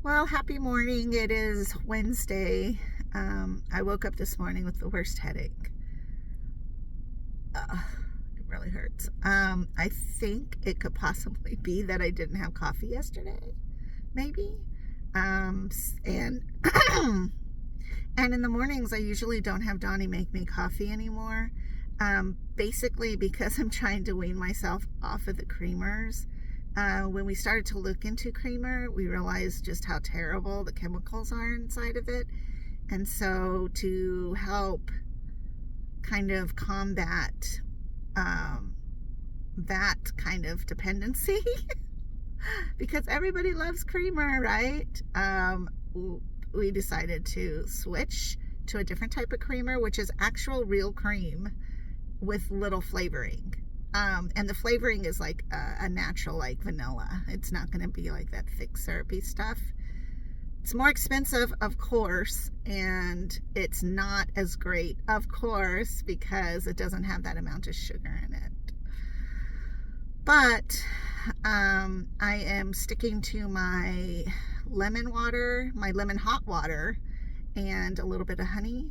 Well, happy morning. It is Wednesday. I woke up this morning with the worst headache. It really hurts. I think it could possibly be that I didn't have coffee yesterday, maybe. And and in the mornings, I usually don't have Donnie make me coffee anymore. Basically, because I'm trying to wean myself off of the creamers. When we started to look into creamer, we realized just how terrible the chemicals are inside of it. And so to help kind of combat that kind of dependency, because everybody loves creamer, right? We decided to switch to a different type of creamer, which is actual real cream with little flavoring. And the flavoring is like a natural, like vanilla. It's not going to be like that thick syrupy stuff. It's more expensive, of course, and it's not as great, of course, because it doesn't have that amount of sugar in it. But I am sticking to my lemon water, my lemon hot water, and a little bit of honey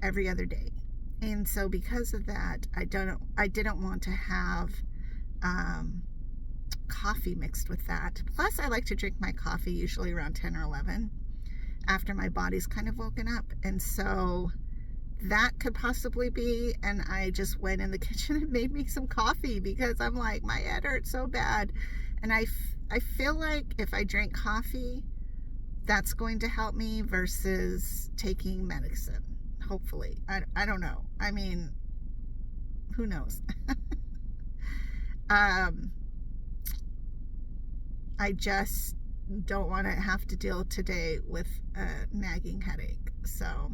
every other day. And so because of that, I didn't want to have coffee mixed with that. Plus, I like to drink my coffee usually around 10 or 11 after my body's kind of woken up. And so that could possibly be, and I just went in the kitchen and made me some coffee because I'm like, my head hurts so bad. And I feel like if I drink coffee, that's going to help me versus taking medicine. Hopefully. I don't know. I mean, who knows? I just don't want to have to deal today with a nagging headache. So,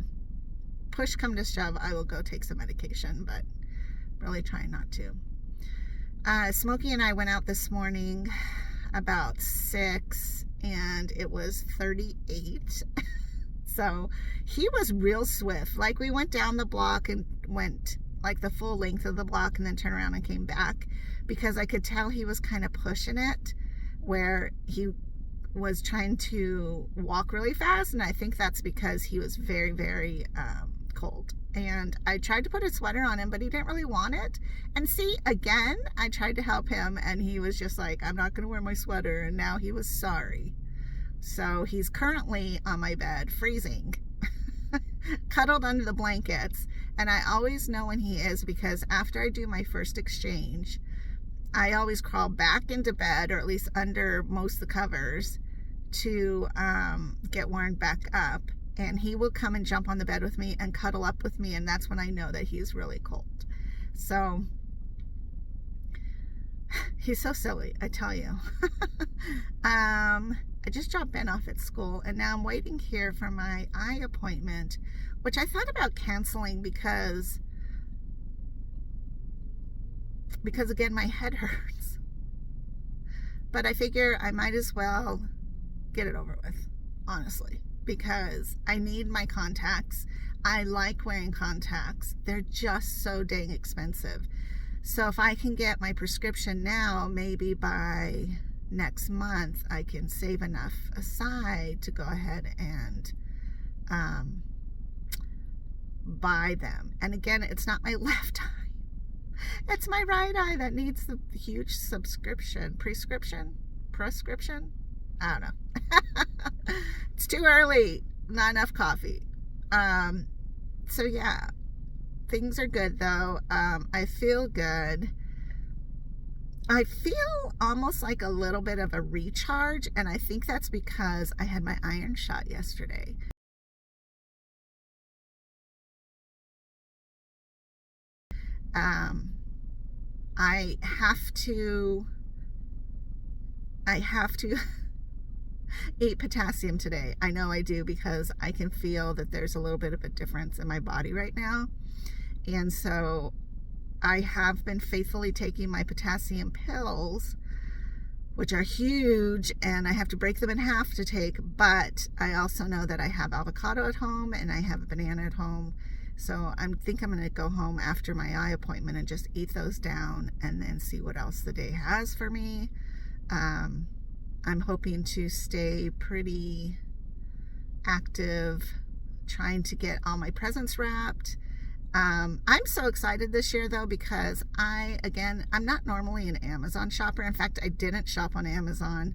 push come to shove, I will go take some medication, but really trying not to. Smokey and I went out this morning about 6, and it was 38. So he was real swift. Like, we went down the block and went like the full length of the block and then turned around and came back, because I could tell he was kind of pushing it where he was trying to walk really fast. And I think that's because he was very, very cold. And I tried to put a sweater on him, but he didn't really want it. And see, again, I tried to help him and he was just like, I'm not going to wear my sweater. And now he was sorry. So he's currently on my bed, freezing, cuddled under the blankets. And I always know when he is, because after I do my first exchange, I always crawl back into bed, or at least under most of the covers, to get warmed back up. And he will come and jump on the bed with me and cuddle up with me. And that's when I know that he's really cold. So he's so silly, I tell you. I just dropped Ben off at school, and now I'm waiting here for my eye appointment, which I thought about canceling because again, my head hurts. But I figure I might as well get it over with, honestly, because I need my contacts. I like wearing contacts. They're just so dang expensive. So if I can get my prescription now, maybe by next month I can save enough aside to go ahead and buy them. And again, it's not my left eye, it's my right eye that needs the huge prescription. I don't know. It's too early, not enough coffee. So yeah, things are good though. I feel good. I feel almost like a little bit of a recharge, and I think that's because I had my iron shot yesterday. I have to eat potassium today. I know I do, because I can feel that there's a little bit of a difference in my body right now. And so I have been faithfully taking my potassium pills, which are huge, and I have to break them in half to take. But I also know that I have avocado at home and I have a banana at home. So I think I'm going to go home after my eye appointment and just eat those down and then see what else the day has for me. I'm hoping to stay pretty active, trying to get all my presents wrapped. I'm so excited this year though, because I'm not normally an Amazon shopper. In fact, I didn't shop on Amazon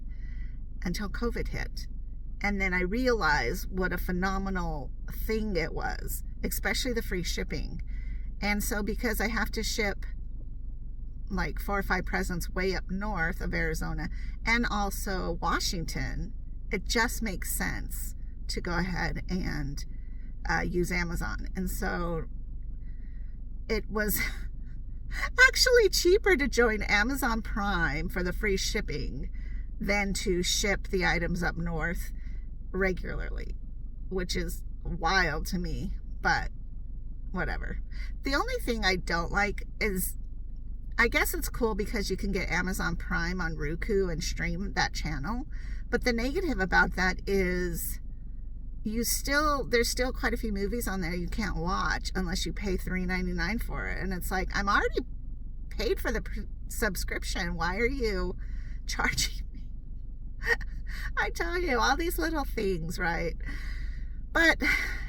until COVID hit. And then I realized what a phenomenal thing it was, especially the free shipping. And so because I have to ship like 4 or 5 presents way up north of Arizona and also Washington, it just makes sense to go ahead and use Amazon. And so it was actually cheaper to join Amazon Prime for the free shipping than to ship the items up north regularly, which is wild to me, but whatever. The only thing I don't like is, I guess it's cool because you can get Amazon Prime on Roku and stream that channel, but the negative about that is there's still quite a few movies on there you can't watch unless you pay $3.99 for it. And it's like, I'm already paid for the subscription. Why are you charging me? I tell you, all these little things, right? But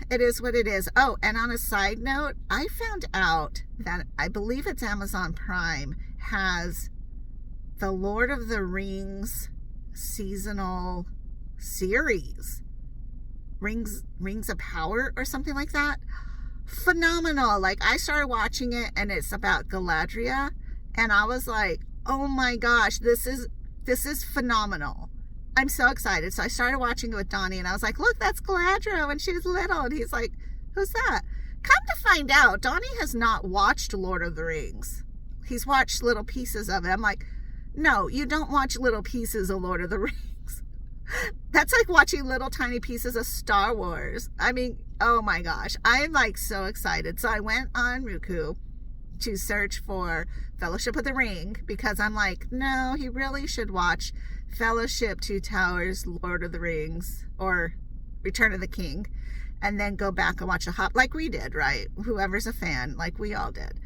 it is what it is. Oh, and on a side note, I found out that I believe it's Amazon Prime has the Lord of the Rings seasonal series. Rings of Power or something like that. Phenomenal. Like, I started watching it and it's about Galadriel and I was like, oh my gosh, this is phenomenal. I'm so excited. So I started watching it with Donnie and I was like, look, that's Galadriel when she was little. And he's like, who's that? Come to find out, Donnie has not watched Lord of the Rings. He's watched little pieces of it. I'm like, no, you don't watch little pieces of Lord of the Rings. That's like watching little tiny pieces of Star Wars. I mean, oh my gosh, I'm like so excited. So I went on Roku to search for Fellowship of the Ring because I'm like, no, he really should watch Fellowship, Two Towers, Lord of the Rings, or Return of the King, and then go back and watch like we did, right? Whoever's a fan, like we all did.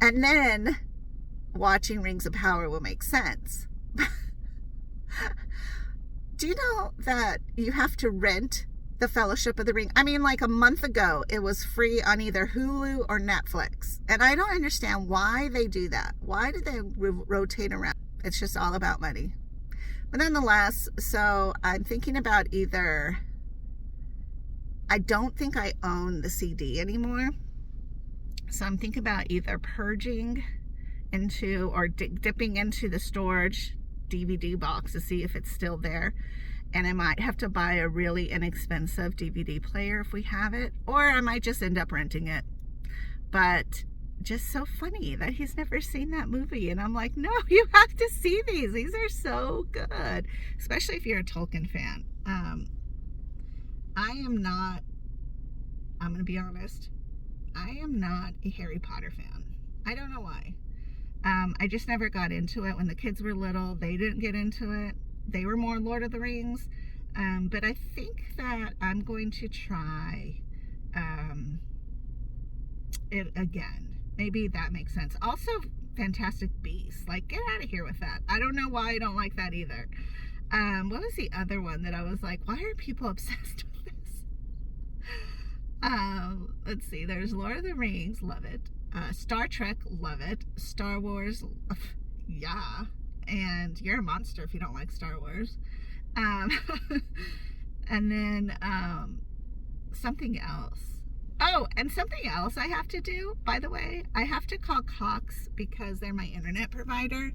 And then watching Rings of Power will make sense. Do you know that you have to rent the Fellowship of the Ring? I mean, like a month ago, it was free on either Hulu or Netflix. And I don't understand why they do that. Why do they rotate around? It's just all about money. But nonetheless, so I'm thinking about I don't think I own the CD anymore. So I'm thinking about either purging into or dipping into the storage DVD box to see if it's still there, and I might have to buy a really inexpensive DVD player if we have it, or I might just end up renting it. But just so funny that he's never seen that movie, and I'm like, no, you have to see these are so good, especially if you're a Tolkien fan. I'm gonna be honest, I am not a Harry Potter fan. I don't know why. I just never got into it. When the kids were little, they didn't get into it. They were more Lord of the Rings. But I think that I'm going to try it again. Maybe that makes sense. Also, Fantastic Beasts. Like, get out of here with that. I don't know why I don't like that either. What was the other one that I was like, why are people obsessed with this? Let's see. There's Lord of the Rings. Love it. Star Trek, love it. Star Wars, yeah. And you're a monster if you don't like Star Wars. And then something else. Oh, and something else I have to do, by the way. I have to call Cox because they're my internet provider.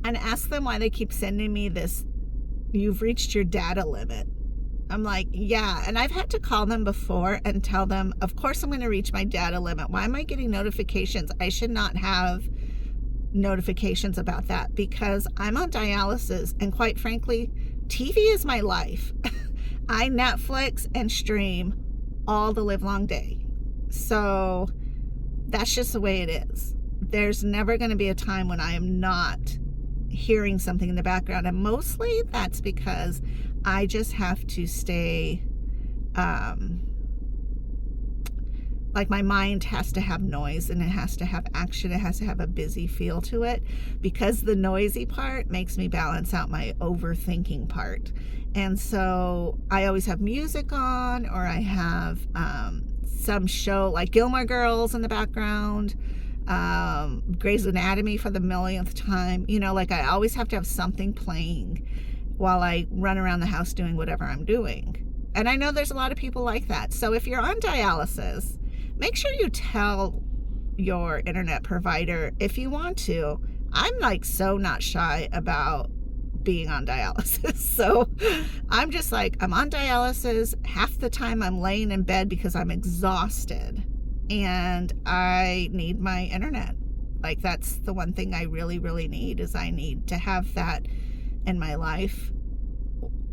And ask them why they keep sending me this, you've reached your data limit. I'm like, yeah. And I've had to call them before and tell them, of course I'm going to reach my data limit. Why am I getting notifications? I should not have notifications about that because I'm on dialysis. And quite frankly, TV is my life. I Netflix and stream all the live long day. So that's just the way it is. There's never going to be a time when I am not hearing something in the background, and mostly that's because I just have to stay like my mind has to have noise, and it has to have action. It has to have a busy feel to it, because the noisy part makes me balance out my overthinking part. And so I always have music on, or I have some show like Gilmore Girls in the background, Grey's Anatomy for the millionth time. You know, like I always have to have something playing while I run around the house doing whatever I'm doing. And I know there's a lot of people like that. So if you're on dialysis, make sure you tell your internet provider if you want to. I'm like so not shy about being on dialysis. So I'm just like, I'm on dialysis. Half the time I'm laying in bed because I'm exhausted and I need my internet. Like that's the one thing I really, really need, is I need to have that in my life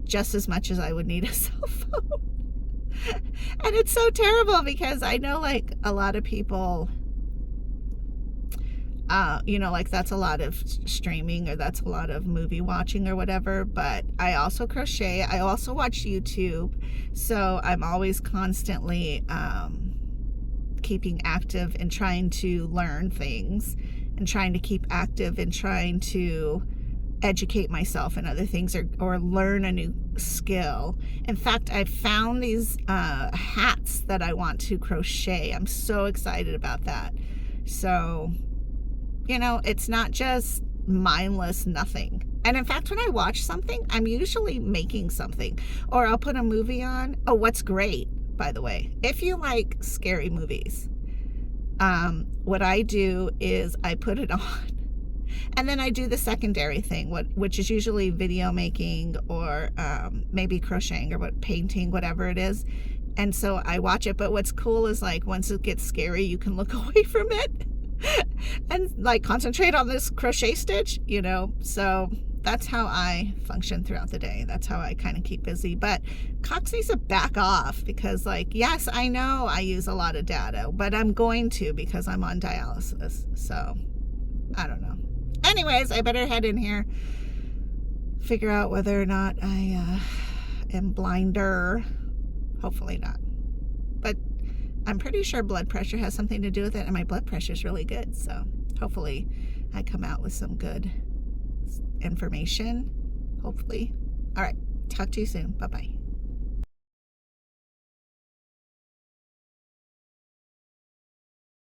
just as much as I would need a cell phone. And it's so terrible because I know like a lot of people, you know, like that's a lot of streaming, or that's a lot of movie watching or whatever, but I also crochet. I also watch YouTube. So I'm always constantly keeping active and trying to learn things, and trying to keep active and trying to educate myself in other things, or learn a new skill. In fact, I found these hats that I want to crochet. I'm so excited about that. So, you know, it's not just mindless nothing. And in fact, when I watch something, I'm usually making something, or I'll put a movie on. Oh, what's great, by the way, if you like scary movies, what I do is I put it on, and then I do the secondary thing, which is usually video making, or maybe crocheting, or painting, whatever it is. And so I watch it. But what's cool is like once it gets scary, you can look away from it and like concentrate on this crochet stitch, you know. So that's how I function throughout the day. That's how I kind of keep busy. But Cox needs to back off, because like, yes, I know I use a lot of data, but I'm going to, because I'm on dialysis. So I don't know. Anyways, I better head in here, figure out whether or not I am blinder. Hopefully not. But I'm pretty sure blood pressure has something to do with it, and my blood pressure is really good. So hopefully I come out with some good information. Hopefully. All right. Talk to you soon. Bye-bye.